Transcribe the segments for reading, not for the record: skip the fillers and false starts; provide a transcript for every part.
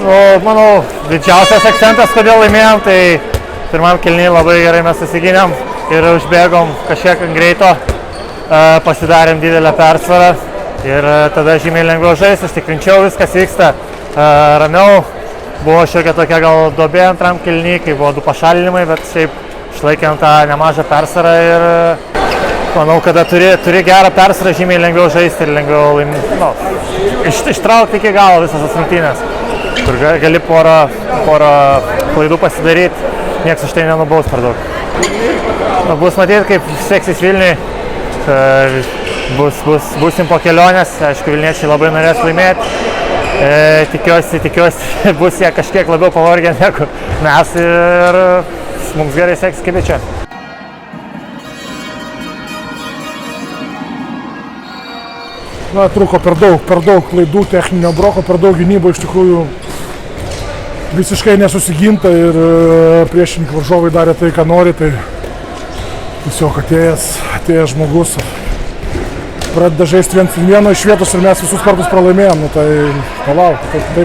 Manau, didžiausias akcentas, kodėl laimėjom, tai pirmam kėliny labai gerai mes susigynėm ir užbėgom kažkiek ant greito, pasidarėm didelę persvarą ir tada žymiai lengviau žaisti, užtikrinčiau, viskas vyksta ramiau. Buvo šiokia tokia gal duobė antram kėliny, kai buvo 2 pašalinimai, bet šiaip išlaikėm tą nemažą persvarą ir manau, kada turi gerą persvarą, žymiai lengviau žaisti ir lengviau ištraukti iki galo visas tas rungtynes, kur gali porą klaidų pasidaryti, nieks už tai nenubaus per daug. Bus matyti, kaip seksis Vilniui, busim po kelionės, aišku, vilniečiai labai norės laimėti. Tikiuosi bus jie kažkiek labiau pavargę negu mes ir mums gerai seksis kaip čia. Truko per daug klaidų, techninio broko, per daug gynybo, iš tikrųjų visiškai nesusiginta ir priešininkai varžovai darė tai, ką nori, tai tiesiog atėjęs žmogus pradeda žaisti vieno iš vietos ir mes visus kartus pralaimėjom, tai palauk,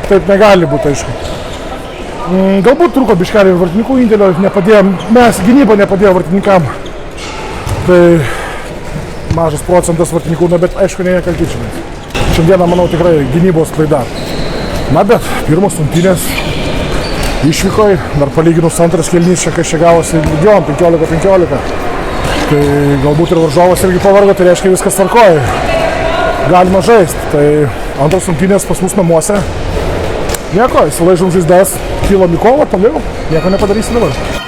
taip negali būti, aišku. Galbūt trūko biškelį ir vartininkų indėlio, gynyba nepadėjo vartininkam, tai mažas procentas vartininkų, bet aišku, ne jie kaltyčiamės. Šiandieną, manau, tikrai gynybos klaida. Bet pirmos rungtynės išvykoj, dar palyginus antras kėlinys, kas čia gavosi lygiom, 15-15. Tai galbūt ir varžovas irgi pavargo, tai reiškia viskas tvarkoja. Galima žaisti. Tai antros rungtynės pas mus namuose. Nieko, įsilaižom žaizdas, kilom į kovą, toliau, nieko nepadarysi dabar.